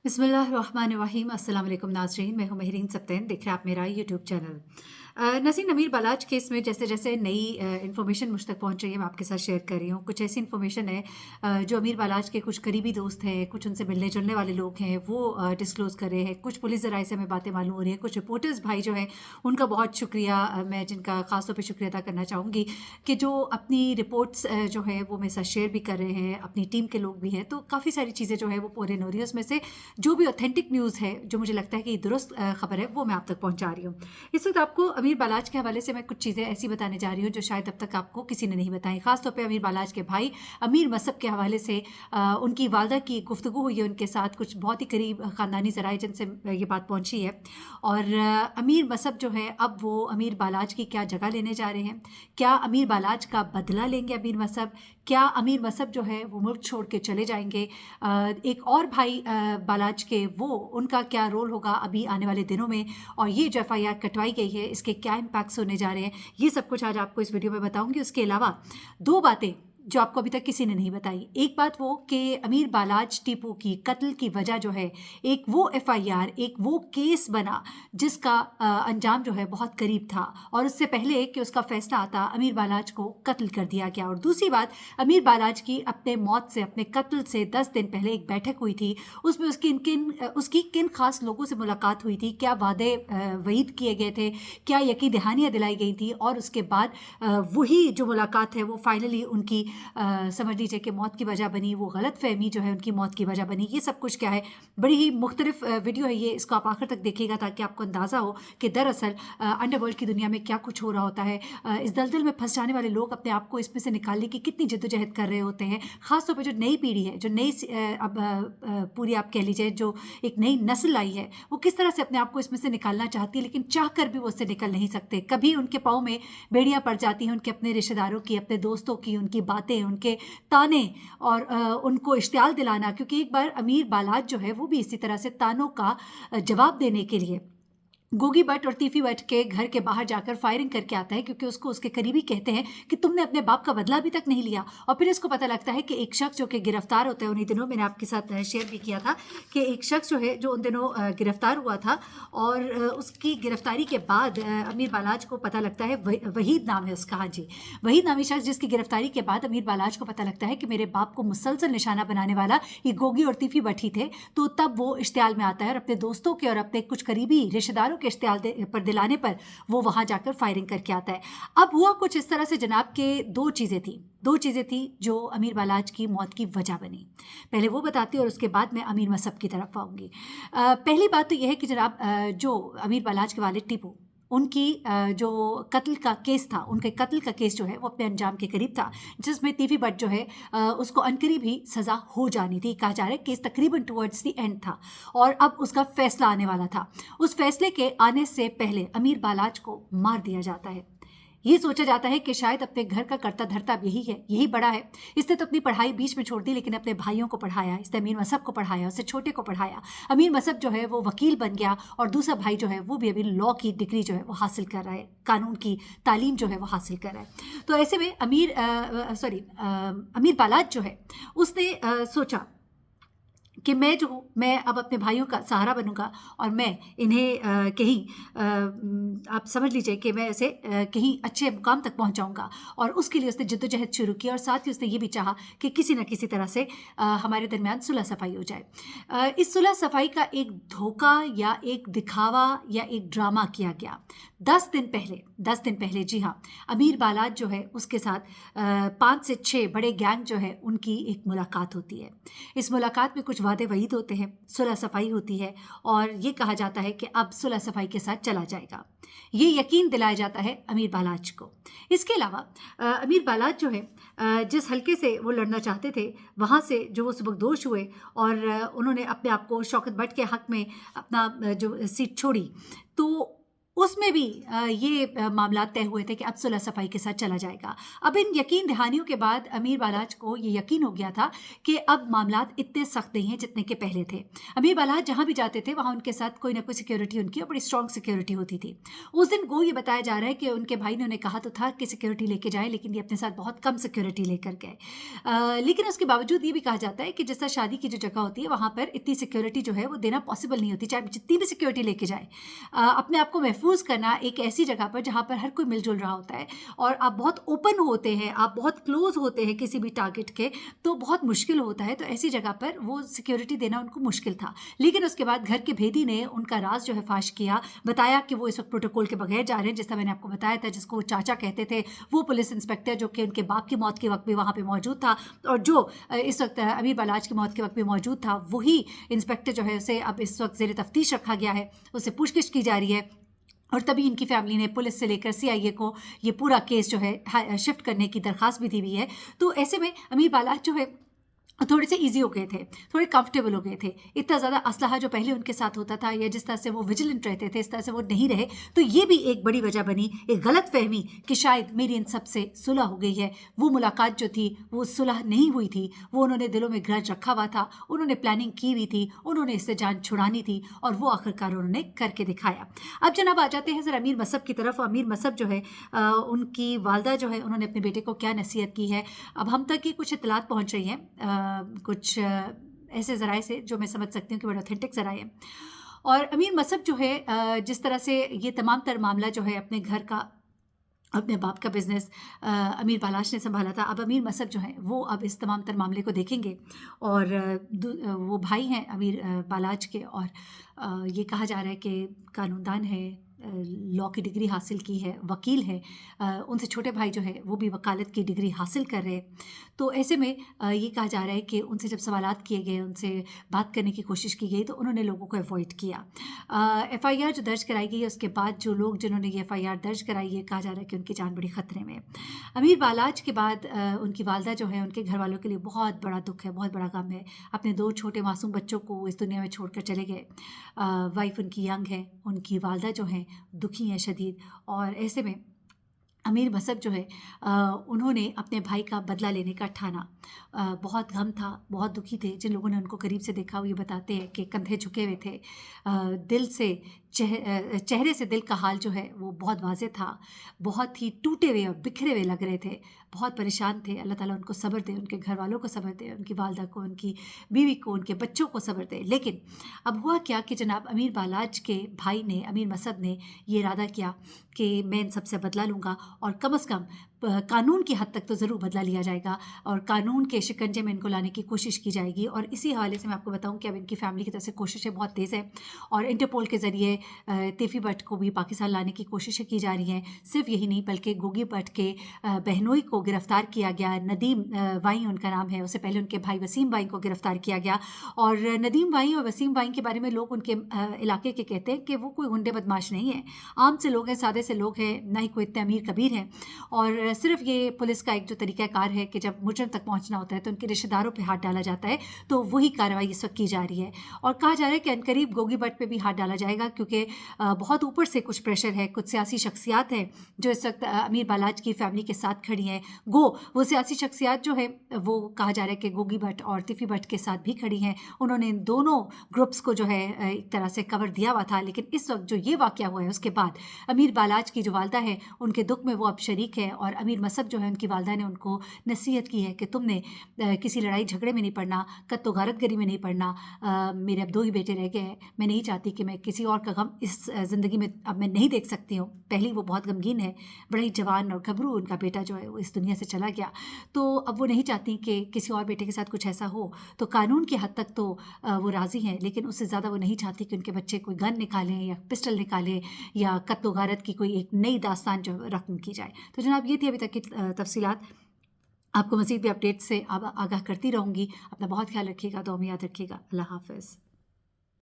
बिस्मिल्लाहिर्रहमानिर्रहीम। अस्सलाम वालेकुम नाज़रीन, मैं हूँ महरीन सब्तैन। देख रहे हैं आप मेरा यूट्यूब चैनल। नसीन अमीर बालाज केस में जैसे जैसे नई इन्फॉर्मेशन मुझ तक पहुँच रही है, मैं आपके साथ शेयर कर रही हूँ। कुछ ऐसी इन्फॉर्मेशन है जो अमीर बालाज के कुछ करीबी दोस्त हैं, कुछ उनसे मिलने जुलने वाले लोग हैं, वो डिस्क्लोज़ कर रहे हैं। कुछ पुलिस ज़राए से हमें बातें मालूम हो रही हैं। कुछ रिपोर्टर्स भाई जो हैं, उनका बहुत शुक्रिया, मैं जिनका ख़ास तौर पे शुक्रिया अदा करना चाहूँगी कि जो अपनी रिपोर्ट्स जो है वो मेरे साथ शेयर भी कर रहे हैं। अपनी टीम के लोग भी हैं, तो काफ़ी सारी चीज़ें जो है वो पूरे हो रही है। उसमें से जो भी ऑथेंटिक न्यूज़ है, जो मुझे लगता है कि दुरुस्त खबर है, वो मैं आप तक पहुंचा रही हूँ। इस वक्त आपको अमीर बालाज के हवाले से मैं कुछ चीज़ें ऐसी बताने जा रही हूँ जो शायद अब तक आपको किसी ने नहीं बताई। खासतौर पे अमीर बालाज के भाई अमीर मसब के हवाले से उनकी वालदा की गुफ्तगू हुई है उनके साथ, कुछ बहुत ही करीब ख़ानदानी ज़राए जिनसे ये बात पहुँची है। और अमीर मसब जो है, अब वो अमीर बालाज की क्या जगह लेने जा रहे हैं? क्या अमीर बालाज का बदला लेंगे अमीर मसब? क्या अमीर मसब जो है वो मुल्क छोड़ के चले जाएंगे? एक और भाई बालाज के, वो उनका क्या रोल होगा अभी आने वाले दिनों में? और ये जो एफआईआर कटवाई गई है, इसके क्या इम्पैक्ट्स होने जा रहे हैं, ये सब कुछ आज आपको इस वीडियो में बताऊंगी। उसके अलावा दो बातें जो आपको अभी तक किसी ने नहीं बताई। एक बात वो कि अमीर बालाज टीपू की कत्ल की वजह जो है, एक वो एफआईआर, एक वो केस बना जिसका अंजाम जो है बहुत करीब था, और उससे पहले कि उसका फैसला आता अमीर बालाज को कत्ल कर दिया गया। और दूसरी बात, अमीर बालाज की अपने मौत से, अपने कत्ल से 10 दिन पहले एक बैठक हुई थी। उसमें उसकी किन खास लोगों से मुलाकात हुई थी, क्या वादे वईद किए गए थे, क्या यकीन दहानियाँ दिलाई गई थी, और उसके बाद वही जो मुलाकात है वो फाइनली उनकी समझ लीजिए कि मौत की वजह बनी, वो गलत फहमी जो है उनकी मौत की वजह बनी। ये सब कुछ क्या है, बड़ी ही मुख्तलिफ वीडियो है ये, इसको आप आखिर तक देखिएगा ताकि आपको अंदाज़ा हो कि दरअसल अंडरवर्ल्ड की दुनिया में क्या कुछ हो रहा होता है। इस दलदल में फंस जाने वाले लोग अपने आप को इसमें से निकालने की कितनी जद्दोजहद कर रहे होते हैं। ख़ासतौर पर जो नई पीढ़ी है, जो नई पूरी आप कह लीजिए जो एक नई नस्ल आई है, वो किस तरह से अपने आप को इसमें से निकालना चाहती है, लेकिन चाह कर भी वो उससे निकल नहीं सकते। कभी उनके पाँव में बेड़ियाँ पड़ जाती हैं, उनके अपने रिश्तेदारों की, अपने दोस्तों की, उनकी बातें, उनके ताने, और उनको इश्तियाल दिलाना। क्योंकि एक बार अमीर बालाज जो है वो भी इसी तरह से तानों का जवाब देने के लिए गोगी भट्ट और तीफी भट्ट के घर के बाहर जाकर फायरिंग करके आता है, क्योंकि उसको उसके करीबी कहते हैं कि तुमने अपने बाप का बदला अभी तक नहीं लिया। और फिर इसको पता लगता है कि एक शख्स जो कि गिरफ्तार होता है, उन्हीं दिनों मैंने आपके साथ शेयर भी किया था कि एक शख्स जो है जो उन दिनों गिरफ्तार हुआ था, और उसकी गिरफ्तारी के बाद अमीर बालाज को पता लगता है, वहीद नाम है उसका, हाँ जी, वहीद नामी शख्स, जिसकी गिरफ्तारी के बाद अमीर बालाज को पता लगता है कि मेरे बाप को मुसलसल निशाना बनाने वाला ये गोगी और तीफी भट्ट ही थे। तो तब वो इश्तियाल में आता है और अपने दोस्तों के और अपने कुछ करीबी रिश्तेदारों के इश्तियाल पर दिलाने पर वो वहाँ जाकर फायरिंग करके आता है। अब हुआ कुछ इस तरह से जनाब के दो चीज़ें थी जो अमीर बालाज की मौत की वजह बनी। पहले वो बताती हूँ और उसके बाद मैं अमीर मसब की तरफ आऊँगी। पहली बात तो यह है कि जनाब जो अमीर बालाज के वालिद टीपू, उनकी जो कत्ल का केस था, उनके कत्ल का केस जो है वो अपने अंजाम के करीब था, जिसमें तीफी भट्ट जो है उसको अनकरीब ही सज़ा हो जानी थी। कहा जा रहा है केस तकरीबन टुवर्ड्स द एंड था और अब उसका फैसला आने वाला था। उस फैसले के आने से पहले अमीर बालाज को मार दिया जाता है। ये सोचा जाता है कि शायद अपने घर का कर्ता धर्ता अब यही है, यही बड़ा है। इसने तो अपनी पढ़ाई बीच में छोड़ दी, लेकिन अपने भाइयों को पढ़ाया, इसने अमीर मसब को पढ़ाया, उससे छोटे को पढ़ाया। अमीर मसब जो है वो वकील बन गया, और दूसरा भाई जो है वो भी अभी लॉ की डिग्री जो है वो हासिल कर रहा है, कानून की तालीम जो है वो हासिल कर रहा है। तो ऐसे में अमीर बालाज जो है उसने सोचा कि मैं अब अपने भाइयों का सहारा बनूंगा, और मैं इन्हें आप समझ लीजिए कि मैं ऐसे कहीं अच्छे मुकाम तक पहुंचाऊंगा। और उसके लिए उसने जद्दोजहद शुरू की, और साथ ही उसने ये भी चाहा कि किसी न किसी तरह से हमारे दरमियान सुलह सफाई हो जाए। इस सुलह सफाई का एक धोखा या एक दिखावा या एक ड्रामा किया गया। 10 दिन पहले, जी हाँ, अमीर बालाज जो है उसके साथ 5 से 6 बड़े गैंग जो है उनकी एक मुलाकात होती है। इस मुलाकात में कुछ वादे वईद होते हैं, सुलह सफाई होती है, और ये कहा जाता है कि अब सुलह सफाई के साथ चला जाएगा। ये यकीन दिलाया जाता है अमीर बालाज को। इसके अलावा अमीर बालाज जो है जिस हल्के से वो लड़ना चाहते थे, वहाँ से जो वो सुबकदोश हुए, और उन्होंने अपने आप को शौकत भट्ट के हक में अपना जो सीट छोड़ी, तो उसमें भी ये मामला तय हुए थे कि अब सुलह सफाई के साथ चला जाएगा। अब इन यकीन दहानियों के बाद अमीर बालाज को ये यकीन हो गया था कि अब मामलात इतने सख्त नहीं हैं जितने के पहले थे। अमीर बालाज जहाँ भी जाते थे वहाँ उनके साथ कोई ना कोई सिक्योरिटी उनकी और बड़ी स्ट्रॉन्ग सिक्योरिटी होती थी। उस दिन को ये बताया जा रहा है कि उनके भाई ने उन्हें कहा तो था कि सिक्योरिटी लेके जाएँ, लेकिन ये अपने साथ बहुत कम सिक्योरिटी लेकर गए। लेकिन उसके बावजूद ये भी कहा जाता है कि जिस तरह शादी की जो जगह होती है वहाँ पर इतनी सिक्योरिटी जो है वो देना पॉसिबल नहीं होती, चाहे आप जितनी भी सिक्योरिटी लेके जाएँ। अपने आप को महफूज करना एक ऐसी जगह पर जहाँ पर हर कोई मिलजुल रहा होता है और आप बहुत ओपन होते हैं, आप बहुत क्लोज होते हैं किसी भी टारगेट के, तो बहुत मुश्किल होता है। तो ऐसी जगह पर वो सिक्योरिटी देना उनको मुश्किल था। लेकिन उसके बाद घर के भेदी ने उनका राज जो है फाश किया, बताया कि वो इस वक्त प्रोटोकॉल के बगैर जा रहे हैं। जैसा मैंने आपको बताया था, जिसको वो चाचा कहते थे, वो पुलिस इंस्पेक्टर जो कि उनके बाप की मौत के वक्त भी वहाँ पे मौजूद था और जो इस वक्त अमीर बालाज की मौत के वक्त भी मौजूद था, वही इंस्पेक्टर जो है उसे अब इस वक्त ज़ेर तफ्तीश रखा गया है, उससे पूछगिछ की जा रही है। और तभी इनकी फैमिली ने पुलिस से लेकर सीआईए को ये पूरा केस जो है शिफ्ट करने की दरख्वास्त भी दी हुई है। तो ऐसे में अमीर बालाज जो है थोड़े से ईजी हो गए थे, थोड़े कंफर्टेबल हो गए थे। इतना ज़्यादा असलहा जो पहले उनके साथ होता था या जिस तरह से वो विजिलेंट रहते थे, इस तरह से वो नहीं रहे। तो ये भी एक बड़ी वजह बनी, एक गलत फहमी कि शायद मेरी इन सब से सुलह हो गई है। वो मुलाकात जो थी वो सुलह नहीं हुई थी, वो उन्होंने दिलों में ग्रज रखा हुआ था, उन्होंने प्लानिंग की हुई थी, उन्होंने इससे जान छुड़ानी थी और वो आखिरकार उन्होंने करके दिखाया। अब जनाब आ जाते हैं ज़रा अमीर मसब की तरफ। अमीर मसब जो है उनकी वालदा जो है उन्होंने अपने बेटे को क्या नसीहत की है, अब हम तक की कुछ इत्तलात पहुँच रही हैं, कुछ ऐसे ज़राए से जो मैं समझ सकती हूँ कि बड़े ऑथेंटिक ज़राए हैं। और अमीर मसब जो है जिस तरह से ये तमाम तर मामला जो है अपने घर का, अपने बाप का बिज़नेस अमीर बालाज ने संभाला था। अब अमीर मसब जो हैं वो अब इस तमाम तर मामले को देखेंगे और वो भाई हैं अमीर बालाज के और ये कहा जा रहा है कि कानूनदान है, लॉ की डिग्री हासिल की है, वकील है। उनसे छोटे भाई जो है वो भी वकालत की डिग्री हासिल कर रहे हैं। तो ऐसे में ये कहा जा रहा है कि उनसे जब सवालात किए गए, उनसे बात करने की कोशिश की गई तो उन्होंने लोगों को अवॉइड किया। एफआईआर जो दर्ज कराई गई है उसके बाद जो लोग जिन्होंने ये एफआईआर दर्ज कराई है, कहा जा रहा है कि उनकी जान बड़ी ख़तरे में है। अमीर बालाज के बाद उनकी वालदा जो है उनके घर वालों के लिए बहुत बड़ा दुख है, बहुत बड़ा गम है। अपने 2 छोटे मासूम बच्चों को इस दुनिया में छोड़कर चले गए। वाइफ उनकी यंग है, उनकी वालदा जो हैं दुखी हैं शदीद। और ऐसे में अमीर मसब जो है उन्होंने अपने भाई का बदला लेने का ठाना। बहुत गम था, बहुत दुखी थे। जिन लोगों ने उनको करीब से देखा वो ये बताते हैं कि कंधे झुके हुए थे, दिल से चेहरे से दिल का हाल जो है वो बहुत वाज़ेह था, बहुत ही टूटे हुए और बिखरे हुए लग रहे थे, बहुत परेशान थे। अल्लाह ताला उनको सब्र दे, उनके घर वालों को सब्र दे, उनकी वालदा को, उनकी बीवी को, उनके बच्चों को सब्र दे। लेकिन अब हुआ क्या कि जनाब अमीर बालाज के भाई ने, अमीर मसब ने ये इरादा किया कि मैं इन सब से बदला लूँगा और कम से कम कानून की हद तक तो ज़रूर बदला लिया जाएगा और कानून के शिकंजे में इनको लाने की कोशिश की जाएगी। और इसी हवाले से मैं आपको बताऊं कि अब इनकी फैमिली की तरफ से कोशिशें बहुत तेज़ हैं और इंटरपोल के ज़रिए तेफ़ी भट्ट को भी पाकिस्तान लाने की कोशिशें की जा रही हैं। सिर्फ यही नहीं बल्कि गोगी भट्ट के बहनोई को गिरफ़्तार किया गया, नदीम वाई उनका नाम है, उससे पहले उनके भाई वसीम वाई को गिरफ़्तार किया गया। और नदीम वाई और वसीम वाई के बारे में लोग उनके इलाके के कहते हैं कि वो कोई गुंडे बदमाश नहीं है, आम से लोग हैं, सादे से लोग हैं, ना ही कोई इतने अमीर कबीर हैं। और सिर्फ ये पुलिस का एक जो तरीक़ाकार है कि जब मुजरिम तक पहुंचना होता है तो उनके रिश्तेदारों पे हाथ डाला जाता है, तो वही कार्रवाई इस वक्त की जा रही है। और कहा जा रहा है कि अनकरीब गोगी भट्ट पे भी हाथ डाला जाएगा क्योंकि बहुत ऊपर से कुछ प्रेशर है, कुछ सियासी शख्सियात हैं जो इस वक्त अमीर बालाज की फैमिली के साथ खड़ी हैं। वो सियासी शख्सियात जो है वो कहा जा रहा है कि गोगी भट्ट और तिफ़ी भट्ट के साथ भी खड़ी हैं। उन्होंने इन दोनों ग्रुप्स को जो है एक तरह से कवर दिया हुआ था। लेकिन इस वक्त जो ये वाक़या हुआ है उसके बाद अमीर बालाज की जो वालदा है उनके दुख में वो अब शरीक है और अमीर मसब जो है उनकी वालदा ने उनको नसीहत की है कि तुमने किसी लड़ाई झगड़े में नहीं पड़ना, कत्तो गारतगरी में नहीं पड़ना। मेरे अब 2 ही बेटे रह गए हैं, मैं नहीं चाहती कि मैं किसी और का गम इस ज़िंदगी में अब मैं नहीं देख सकती हूँ। पहले वो बहुत गमगीन है, बड़ा ही जवान और घबरू उनका बेटा जो है वो इस दुनिया से चला गया, तो अब वो नहीं चाहती कि किसी और बेटे के साथ कुछ ऐसा हो। तो कानून की हद तक तो वो राज़ी हैं, लेकिन उससे ज़्यादा वो नहीं चाहती कि उनके बच्चे कोई गन निकालें या पिस्टल निकालें या कत्तो गारत की कोई एक नई दास्तान जो रकम की जाए। तो जनाब ये थी अभी तक की तफसीलात। आपको मज़ीद भी अपडेट से आगाह करती रहूँगी। अपना बहुत ख्याल रखिएगा, दुआ में याद रखिएगा। अल्लाह हाफ़िज़।